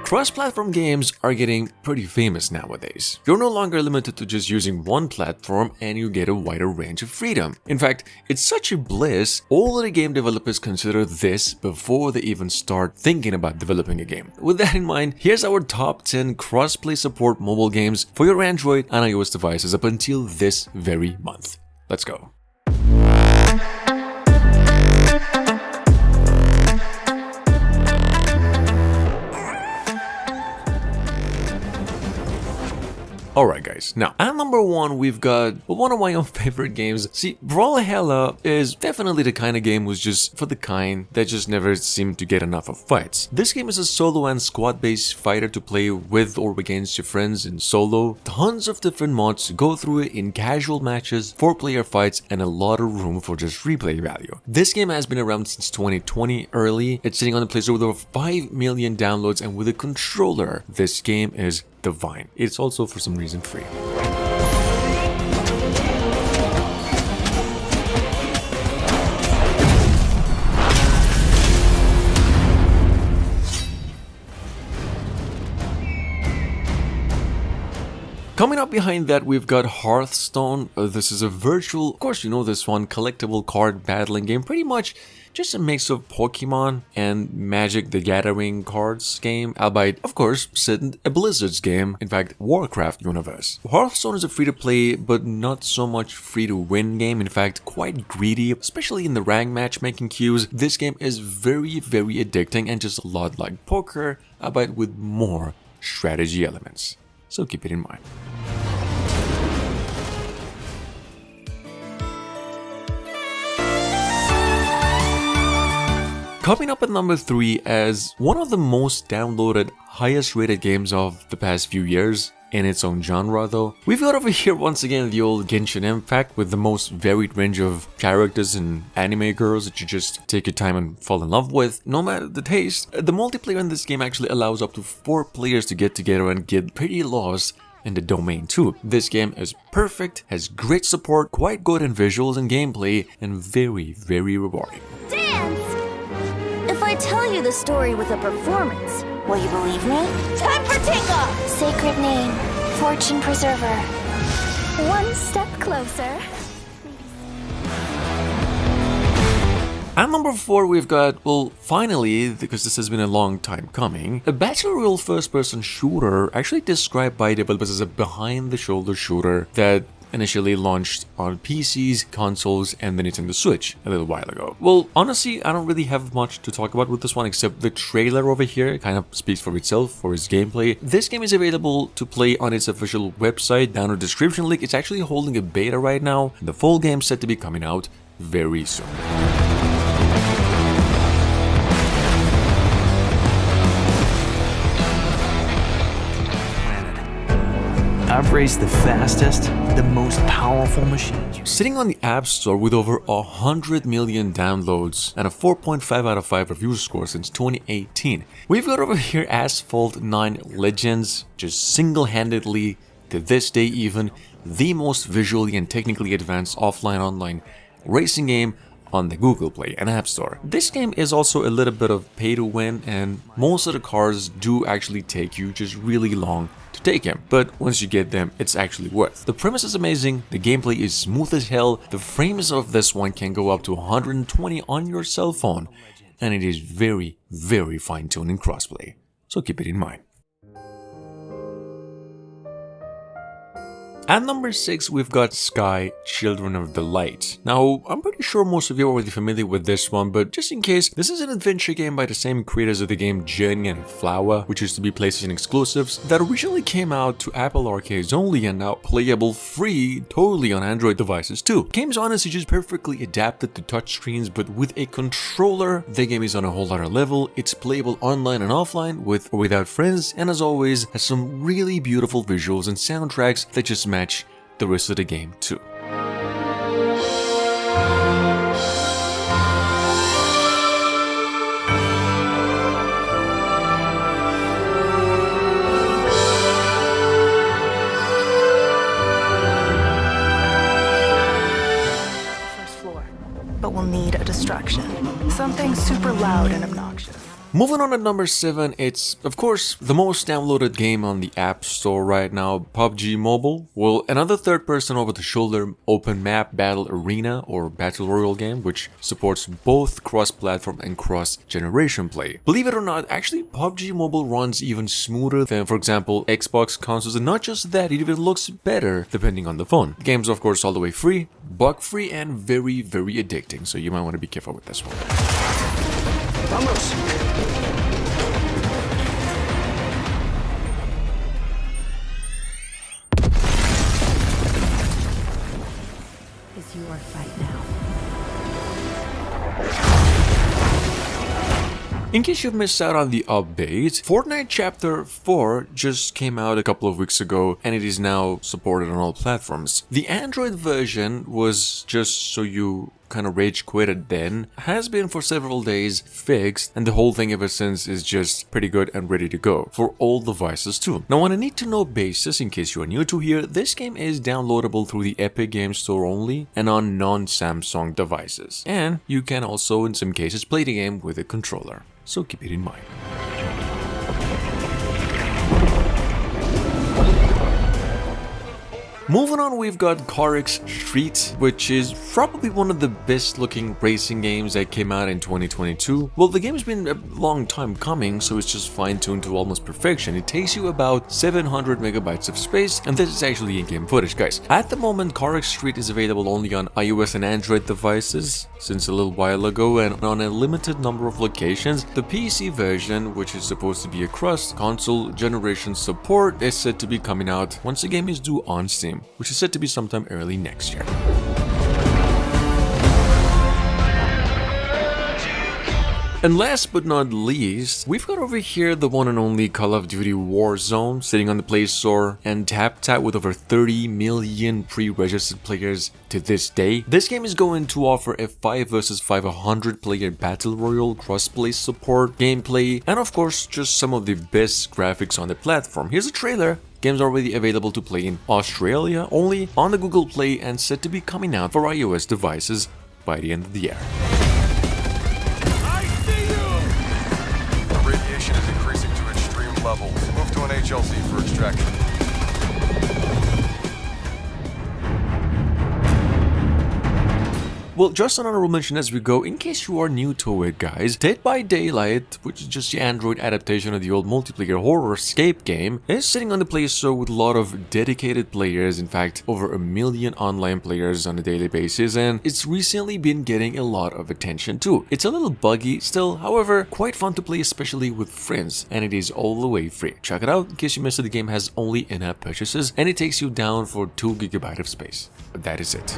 Cross-platform games are getting pretty famous nowadays. You're no longer limited to just using one platform and you get a wider range of freedom. In fact, it's such a bliss, all of the game developers consider this before they even start thinking about developing a game. With that in mind, here's our top 10 cross-play support mobile games for your Android and iOS devices up until this very month. Let's go. Alright guys, now at number 1 we've got one of my own favorite games. See, Brawlhalla is definitely the kind of game was just for the kind that just never seemed to get enough of fights. This game is a solo and squad based fighter to play with or against your friends in solo. Tons of different mods to go through it in casual matches, 4-player fights, and a lot of room for just replay value. This game has been around since 2020 early. It's sitting on the Play Store with over 5 million downloads, and with a controller, this game is divine. It's also for some reason free. Coming up behind that, we've got Hearthstone. This is a virtual, of course you know this one, collectible card battling game. Pretty much just a mix of Pokemon and Magic the Gathering cards game, albeit, of course, set in a Blizzard's game, in fact, Warcraft universe. Hearthstone is a free-to-play, but not so much free-to-win game, in fact, quite greedy, especially in the rank matchmaking queues. This game is very, very addicting and just a lot like poker, albeit with more strategy elements. So keep it in mind. Coming up at number 3 as one of the most downloaded, highest rated games of the past few years, in its own genre though, we've got over here once again the old Genshin Impact with the most varied range of characters and anime girls that you just take your time and fall in love with, no matter the taste. The multiplayer in this game actually allows up to 4 players to get together and get pretty lost in the domain too. This game is perfect, has great support, quite good in visuals and gameplay, and very, very rewarding. Dance! If I tell you the story with a performance, will you believe me? Time for takeoff! Sacred name, Fortune Preserver. One step closer. At number 4 we've got, well, finally, because this has been a long time coming, a Battle Royale first-person shooter actually described by developers as a behind-the-shoulder shooter that initially launched on PCs, consoles, and the Nintendo Switch a little while ago. Well, honestly, I don't really have much to talk about with this one except the trailer over here kind of speaks for itself, for its gameplay. This game is available to play on its official website, down in the description link. It's actually holding a beta right now. The full game's set to be coming out very soon. I've raced the fastest, the most powerful machines. Sitting on the App Store with over 100 million downloads and a 4.5 out of 5 review score since 2018, we've got over here Asphalt 9 Legends, just single-handedly, to this day even, the most visually and technically advanced offline-online racing game on the Google Play and App Store. This game is also a little bit of pay to win, and most of the cars do actually take you just really long to take them, but once you get them, it's actually worth. The premise is amazing, the gameplay is smooth as hell, the frames of this one can go up to 120 on your cell phone, and it is very, very fine-tuned in crossplay, so keep it in mind. At number 6, we've got Sky, Children of the Light. Now, I'm pretty sure most of you are already familiar with this one, but just in case, this is an adventure game by the same creators of the game Journey and Flower, which used to be PlayStation exclusives, that originally came out to Apple arcades only and now playable free totally on Android devices too. The game's honestly just perfectly adapted to touchscreens, but with a controller, the game is on a whole other level. It's playable online and offline, with or without friends, and as always, has some really beautiful visuals and soundtracks that just match the rest of the game too. First floor, but we'll need a distraction. Something super loud and obnoxious. Moving on at number 7, it's of course the most downloaded game on the App Store right now, PUBG Mobile. Well, another third-person over-the-shoulder open map battle arena or battle royale game which supports both cross-platform and cross-generation play. Believe it or not, actually PUBG Mobile runs even smoother than, for example, Xbox consoles, and not just that, it even looks better depending on the phone. The game's of course all the way free, bug-free, and very, very addicting, so you might want to be careful with this one. Vamos! It's your fight now. In case you've missed out on the update, Fortnite Chapter 4 just came out a couple of weeks ago and it is now supported on all platforms. The Android version was, just so you kind of rage quitted then, has been for several days fixed, and the whole thing ever since is just pretty good and ready to go for all devices too. Now on a need to know basis, in case you are new to here, this game is downloadable through the Epic Games Store only and on non-Samsung devices, and you can also in some cases play the game with a controller, so keep it in mind. Moving on, we've got CarX Street, which is probably one of the best looking racing games that came out in 2022. Well, the game's been a long time coming, so it's just fine-tuned to almost perfection. It takes you about 700 megabytes of space, and this is actually in-game footage, guys. At the moment, CarX Street is available only on iOS and Android devices since a little while ago, and on a limited number of locations. The PC version, which is supposed to be a cross-console generation support, is said to be coming out once the game is due on Steam, which is said to be sometime early next year. And last but not least, we've got over here the one and only Call of Duty Warzone sitting on the Play Store and tapped out with over 30 million pre-registered players to this day. This game is going to offer a 5 vs 5 100-player battle royale, crossplay support, gameplay, and of course just some of the best graphics on the platform. Here's a trailer. Game's already available to play in Australia only on the Google Play and set to be coming out for iOS devices by the end of the year. The radiation is increasing to extreme levels. Move to an HLZ for extraction. Well, just an honorable mention as we go, in case you are new to it, guys, Dead by Daylight, which is just the Android adaptation of the old multiplayer horror escape game, is sitting on the Play Store with a lot of dedicated players, in fact, over 1 million online players on a daily basis, and it's recently been getting a lot of attention too. It's a little buggy still, however, quite fun to play, especially with friends, and it is all the way free. Check it out in case you missed it. The game has only in-app purchases, and it takes you down for 2 GB of space. But that is it.